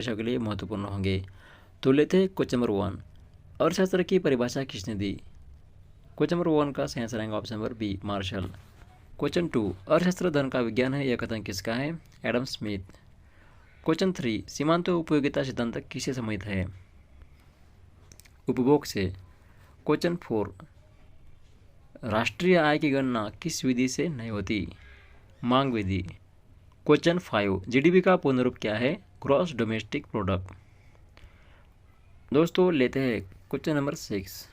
परीक्षा के लिए महत्वपूर्ण होंगे। तो लेते हैं क्वेश्चन नंबर 1, अर्थशास्त्र की परिभाषा किसने दी? क्वेश्चन नंबर 1 का सही आंसर रहेगा option number B, Marshall. Question 2, अर्थशास्त्र धन का विज्ञान है, यह कथन किसका है? Adam Smith. क्वेश्चन 3, सीमांत उपयोगिता सिद्धांत किससे संबंधित है? उपभोग से। क्वेश्चन 4, राष्ट्रीय आय की गणना किस विधि से नहीं होती? मांग विधि। क्वेश्चन 5, जीडीपी का पूर्ण रूप क्या है? Gross domestic product. दोस्तों लेते हैं क्वेश्चन नंबर 6,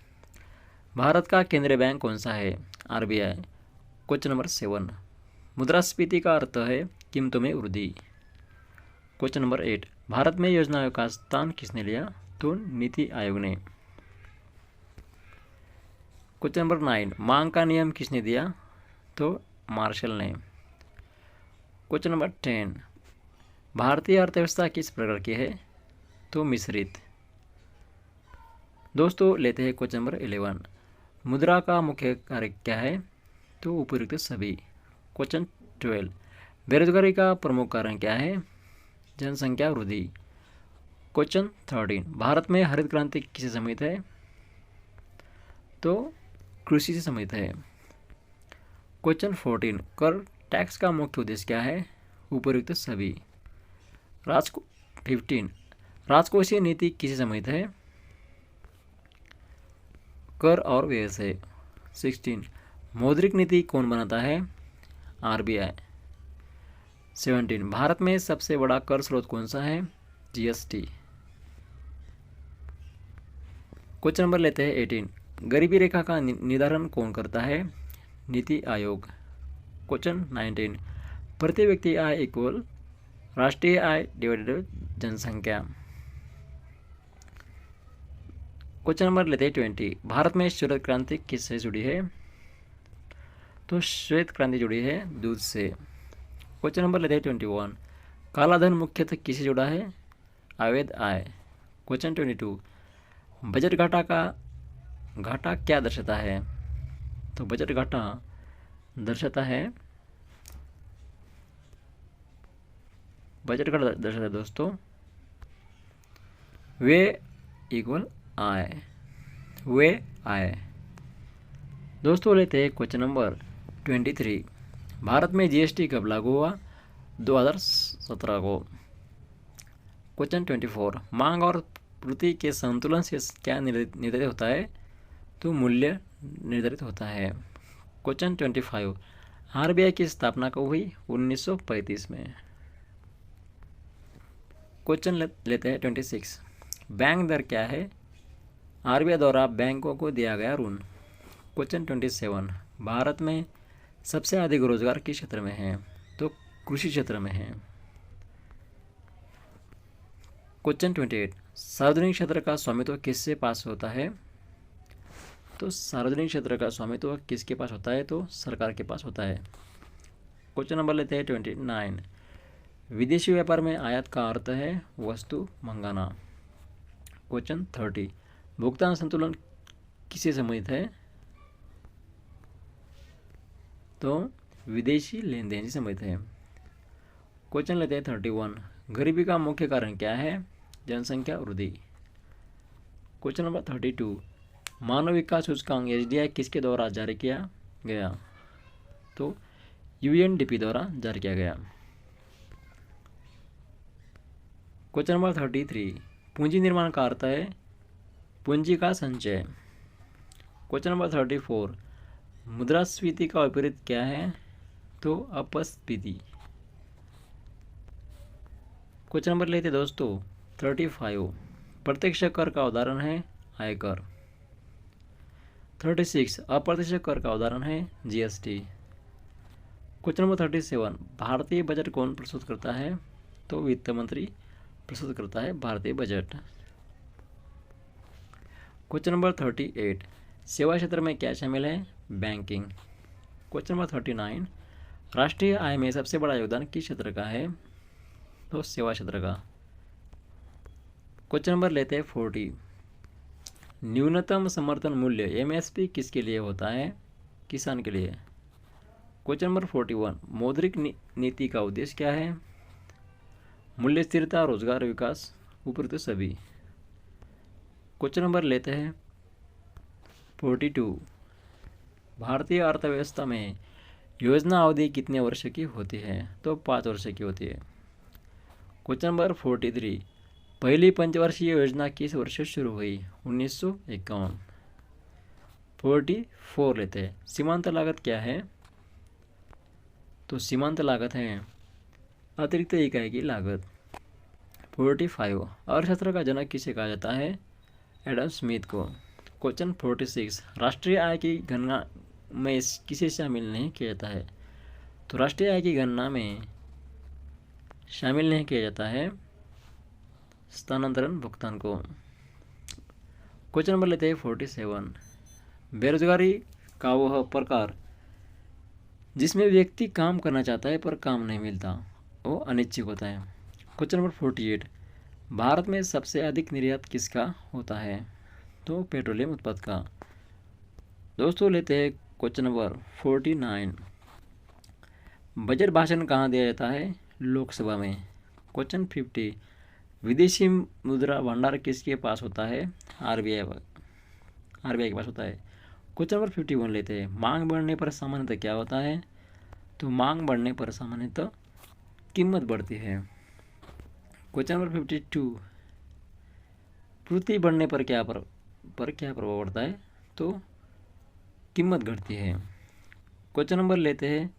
भारत का केंद्रीय बैंक कौन सा है? आरबीआई। क्वेश्चन नंबर 7, मुद्रास्फीति का अर्थ है कीमतों में वृद्धि। क्वेश्चन नंबर 8, भारत में योजना आयोग का स्थान किसने लिया? तो नीति आयोग ने। क्वेश्चन नंबर 9, मांग का नियम किसने दिया? तो मार्शल ने। क्वेश्चन नंबर 10, भारतीय अर्थव्यवस्था किस प्रकार की है? तो मिश्रित। दोस्तों लेते हैं क्वेश्चन नंबर 11, मुद्रा का मुख्य कार्य क्या है? तो उपयुक्त सभी। क्वेश्चन 12, बेरोजगारी का प्रमुख कारण क्या है? जनसंख्या वृद्धि। क्वेश्चन 13, भारत में हरित क्रांति किससे संबंधित है? तो कृषि से संबंधित है। क्वेश्चन 14, कर टैक्स का मुख्य उद्देश्य क्या है? उपयुक्त सभी। 15, राजकोषीय नीति किससे संबंधित है? कर और व्यय से। 16, मौद्रिक नीति कौन बनाता है? आरबीआई। 17, भारत में सबसे बड़ा कर स्रोत कौन सा है? जीएसटी। क्वेश्चन नंबर लेते हैं 18, गरीबी रेखा का निर्धारण कौन करता है? नीति आयोग। क्वेश्चन 19, प्रति व्यक्ति आय इक्वल राष्ट्रीय आय डिवाइडेड जनसंख्या। क्वेश्चन नंबर लेते हैं 20, भारत में श्वेत क्रांति किससे जुड़ी है? तो श्वेत क्रांति जुड़ी है दूध से। क्वेश्चन नंबर लेते हैं 21, काला धन मुख्यतः किससे जुड़ा है? अवैध आय। क्वेश्चन 22, बजट घाटा क्या दर्शाता है? तो बजट घाटा दर्शाता है दोस्तों वे इक्वल आय, वे आय। दोस्तों लेते हैं क्वेश्चन नंबर 23, भारत में जीएसटी कब लागू हुआ? 2017 को। क्वेश्चन 24, मांग और पूर्ति के संतुलन से क्या निर्धारित होता है? तो मूल्य निर्धारित होता है। क्वेश्चन 25, आरबीआई की स्थापना कब हुई? 1935 में। क्वेश्चन लेते हैं 26, बैंक दर क्या है? आरबीआई द्वारा बैंकों को दिया गया ऋण। क्वेश्चन 27, भारत में सबसे अधिक रोजगार किस क्षेत्र में है? तो कृषि क्षेत्र में है। क्वेश्चन 28, सार्वजनिक क्षेत्र का स्वामित्व किससे पास होता है? तो सार्वजनिक क्षेत्र का स्वामित्व किसके पास होता है? तो सरकार के पास होता है। क्वेश्चन नंबर लेते हैं 29, विदेशी व्यापार में आयात का अर्थ है वस्तु मंगाना। क्वेश्चन 30, भुगतान संतुलन किससे संबंधित है? तो विदेशी लेन देन से संबंधित है। क्वेश्चन लेते हैं 31, गरीबी का मुख्य कारण क्या है? जनसंख्या वृद्धि। क्वेश्चन नंबर 32, मानव विकास सूचकांक एसडीआई किसके द्वारा जारी किया गया? तो यूएनडीपी द्वारा जारी किया गया। क्वेश्चन नंबर 33, पूंजी निर्माण का अर्थ है पूंजी का संचय। क्वेश्चन नंबर 34, मुद्रास्फीति का विपरीत क्या है? तो अपस्फीति। क्वेश्चन नंबर लेते दोस्तों 35, प्रत्यक्ष कर का उदाहरण है आयकर। 36, अप्रत्यक्ष कर का उदाहरण है जीएसटी। क्वेश्चन नंबर 37, भारतीय बजट कौन प्रस्तुत करता है? तो वित्त मंत्री प्रस्तुत करता है भारतीय बजट। क्वेश्चन नंबर 38, सेवा क्षेत्र में क्या शामिल है? बैंकिंग। क्वेश्चन नंबर 39, राष्ट्रीय आय में सबसे बड़ा योगदान किस क्षेत्र का है? तो सेवा क्षेत्र का। क्वेश्चन नंबर लेते हैं 40, न्यूनतम समर्थन मूल्य एमएसपी किसके लिए होता है? किसान के लिए। क्वेश्चन नंबर 41, मौद्रिक नीति का उद्देश्य क्या है? मूल्य स्थिरता, रोजगार विकास, ऊपर तो सभी। क्वेश्चन नंबर लेते हैं 42। भारतीय अर्थव्यवस्था में योजना अवधि कितने वर्ष की होती है? तो 5 वर्ष की होती है। Question number 43। पहली पंचवर्षीय योजना किस वर्ष शुरू हुई? 1951। 44 लेते हैं। सीमांत लागत क्या है? तो सीमांत लागत है अतिरिक्त इकाई की लागत। 45। अर्थशास्त्र का जनक किसे कहा जाता है? एडम स्मिथ को। क्वेश्चन 46। राष्ट्रीय आय की गणना में किसे शामिल नहीं किया जाता है? तो राष्ट्रीय आय की गणना में शामिल नहीं किया जाता है स्थानांतरण भुगतान को। क्वेश्चन नंबर लेते हैं 47। बेरोजगारी का वह प्रकार जिसमें व्यक्ति काम करना चाहता है पर काम नहीं मिलता, वो अनिच्छुक होता है। Question number 48। भारत में सबसे अधिक निर्यात किसका होता है? तो पेट्रोलियम उत्पाद का। दोस्तों लेते हैं क्वेश्चन नंबर 49। बजट भाषण कहाँ दिया जाता है? लोकसभा में। क्वेश्चन 50। विदेशी मुद्रा भंडार किसके पास होता है? आरबीआई के पास होता है। क्वेश्चन नंबर 51 लेते हैं। मांग बढ़ने पर सामान्यतः क्या होता है? तो मांग बढ़ने पर सामान्यतः कीमत बढ़ती है। Question number 52। प्रवृत्ति बढ़ने पर क्या प्रभाव पड़ता है? तो कीमत घटती है। क्वेश्चन नंबर लेते हैं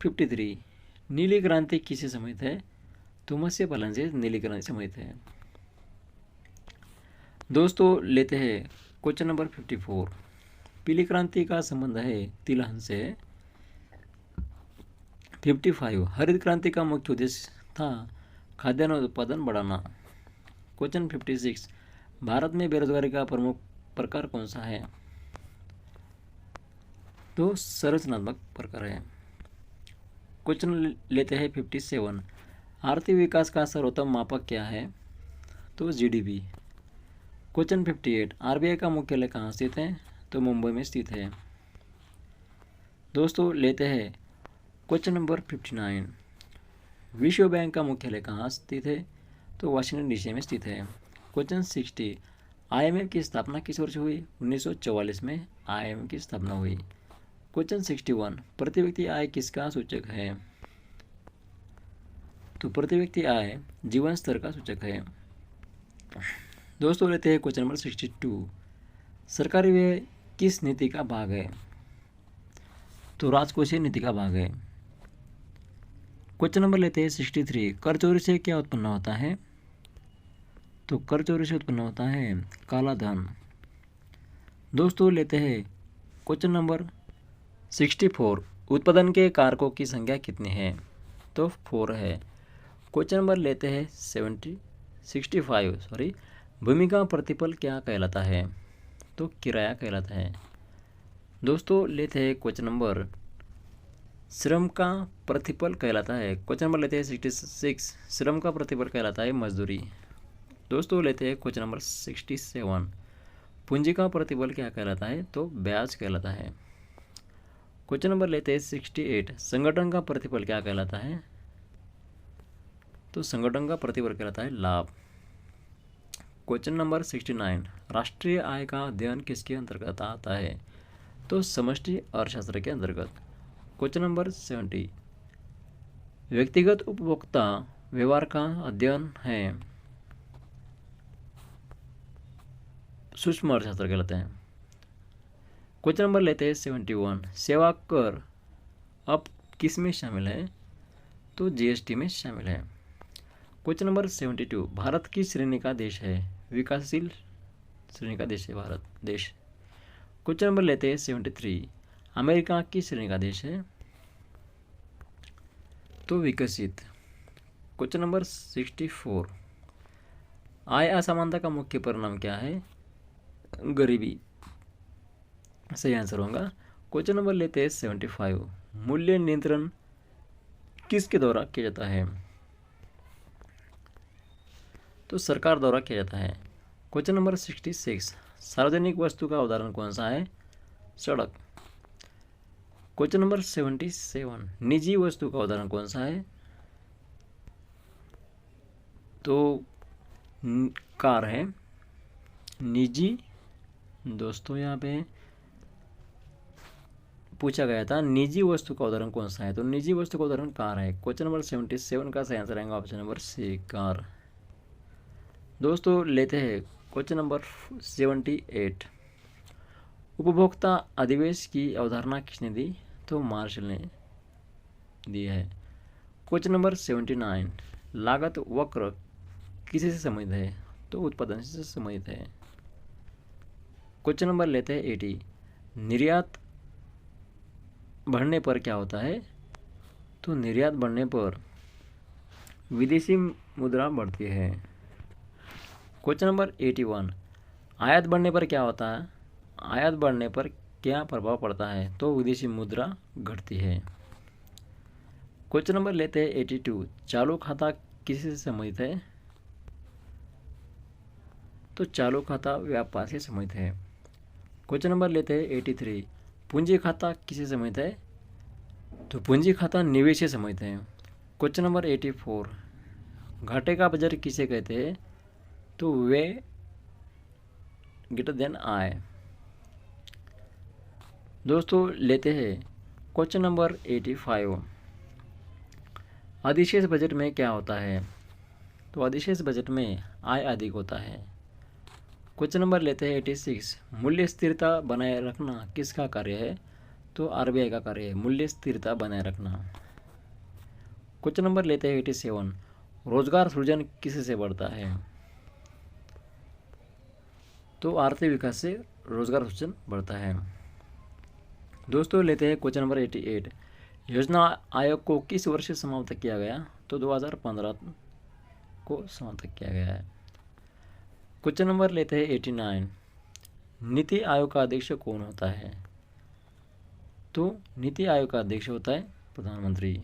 53। नीली क्रांति किसे संबंधित है? तो मत्स्य पालन से नीली क्रांति संबंधित है। दोस्तों लेते हैं क्वेश्चन नंबर 54। पीली क्रांति का संबंध है तिलहन से। 55। हरित क्रांति का मुख्य उद्देश्य था खाद्यान्न उत्पादन बढ़ाना। क्वेश्चन 56। भारत में बेरोजगारी का प्रमुख प्रकार कौन सा है? तो संरचनात्मक प्रकार है। क्वेश्चन लेते हैं 57। आर्थिक विकास का सर्वोत्तम मापक क्या है? तो जीडीपी। क्वेश्चन 58। आरबीआई का मुख्यालय कहाँ स्थित है? तो मुंबई में स्थित है। दोस्तों लेते हैं क्वेश्चन नंबर 59। विश्व बैंक का मुख्यालय कहाँ स्थित है? तो वाशिंगटन डीसी में स्थित है। क्वेश्चन 60। आईएमएफ की स्थापना किस वर्ष हुई? 1944 में आईएमएफ की स्थापना हुई। क्वेश्चन 61। प्रति व्यक्ति आय किसका सूचक है? तो प्रति व्यक्ति आय जीवन स्तर का सूचक है। दोस्तों लेते हैं क्वेश्चन नंबर 62। सरकारी व्यय किस नीति का भाग है? तो राजकोषीय नीति का भाग है। क्वेश्चन नंबर लेते हैं 63। कर चोरी से क्या उत्पन्न होता है? तो कर चोरी से उत्पन्न होता है काला धन। दोस्तों लेते हैं क्वेश्चन नंबर 64। उत्पादन के कारकों की संख्या कितनी है? तो 4 है। क्वेश्चन नंबर लेते हैं 65। भूमि का प्रतिफल क्या कहलाता है? तो किराया कहलाता है। दोस्तों लेते हैं क्वेश्चन नंबर श्रम का प्रतिफल कहलाता है। क्वेश्चन नंबर लेते हैं 66। श्रम का प्रतिफल कहलाता है मजदूरी। दोस्तों लेते हैं क्वेश्चन नंबर 67। पूंजी का प्रतिफल क्या कहलाता है? तो ब्याज कहलाता है। क्वेश्चन नंबर लेते हैं 68। संगठन का प्रतिफल क्या कहलाता है? तो संगठन का प्रतिफल कहलाता है लाभ। Question number 69। राष्ट्रीय आय का अध्ययन किसके अंतर्गत आता है? तो समष्टि अर्थशास्त्र के अंतर्गत। Question number 70। व्यक्तिगत उपभोक्ता व्यवहार का अध्ययन है सूक्ष्म अर्थशास्त्र कहलाते हैं। क्वेश्चन नंबर लेते हैं 71। सेवा कर अब किस में शामिल है? तो जीएसटी में शामिल है। Question number 72। भारत की श्रेणी का देश है? विकासशील श्रेणी का देश है भारत देश। क्वेश्चन नंबर लेते हैं 73। अमेरिका की श्रेणी का देश है? तो विकसित। Question number 64। आय असमानता का मुख्य परिणाम क्या है? गरीबी सही आंसर होगा। क्वेश्चन नंबर लेते हैं 75। मूल्य नियंत्रण किसके द्वारा किया जाता है? तो सरकार द्वारा किया जाता है। Question number 66। सार्वजनिक वस्तु का उदाहरण कौन सा है? सड़क। Question number 77। निजी वस्तु का उदाहरण कौन सा है? तो कार है। निजी, दोस्तों यहाँ पे पूछा गया था निजी वस्तु का उदाहरण कौन सा है, तो निजी वस्तु का उदाहरण कार है। क्वेश्चन नंबर 77 का सही आंसर रहेगा ऑप्शन नंबर सी, कार। दोस्तों लेते हैं क्वेश्चन नंबर 78। उपभोक्ता अधिवेश की अवधारणा किसने दी, तो मार्शल ने दी है। Question number 79। लागत वक्र किसी से संबंधित है, तो उत्पादन से संबंधित है। क्वेश्चन नंबर लेते हैं 80। निर्यात बढ़ने पर क्या होता है, तो निर्यात बढ़ने पर विदेशी मुद्रा बढ़ती है। Question number 81। आयात बढ़ने पर क्या होता है, आयात बढ़ने पर क्या प्रभाव पड़ता है, तो विदेशी मुद्रा घटती है। क्वेश्चन नंबर लेते हैं 82। चालू खाता किसी से संबंधित है, तो चालू खाता व्यापार से संबंधित है। क्वेश्चन नंबर लेते हैं 83। पूंजी खाता किससे संबंधित है, तो पूंजी खाता निवेश से संबंधित है। Question number 84। घाटे का बजट किसे कहते हैं, तो वे ग्रेटर देन आय। दोस्तों लेते हैं क्वेश्चन नंबर 85। अधिशेष बजट में क्या होता है, तो अधिशेष बजट में आय अधिक होता है। क्वेश्चन नंबर लेते हैं 86। मूल्य स्थिरता बनाए रखना किसका कार्य है, तो आरबीआई का कार्य है मूल्य स्थिरता बनाए रखना। क्वेश्चन नंबर लेते हैं 87। रोजगार सृजन किससे बढ़ता है, तो आर्थिक विकास से रोजगार सृजन बढ़ता है। दोस्तों लेते हैं क्वेश्चन नंबर 88। योजना आयोग को किस वर्ष समाप्त किया गया, तो 2015 को समाप्त किया गया है। क्वेश्चन नंबर लेते हैं 89। नीति आयोग का अध्यक्ष कौन होता है, तो नीति आयोग का अध्यक्ष होता है प्रधानमंत्री।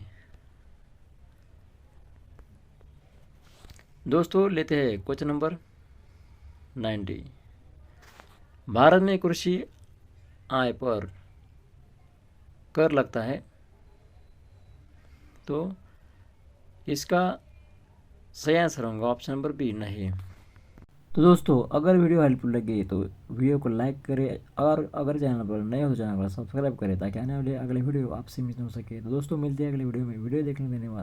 दोस्तों लेते हैं क्वेश्चन नंबर 90। भारत में कृषि आय पर कर लगता है, तो इसका सही आंसर होगा ऑप्शन नंबर बी, नहीं। तो दोस्तों अगर वीडियो हेल्पफुल लगी तो वीडियो को लाइक करें, और अगर चैनल पर नए हो तो चैनल को सब्सक्राइब करें ताकि आने वाले अगले वीडियो आपसे मिस हो सके। तो दोस्तों मिलते हैं अगले वीडियो में। वीडियो देखने के लिए धन्यवाद।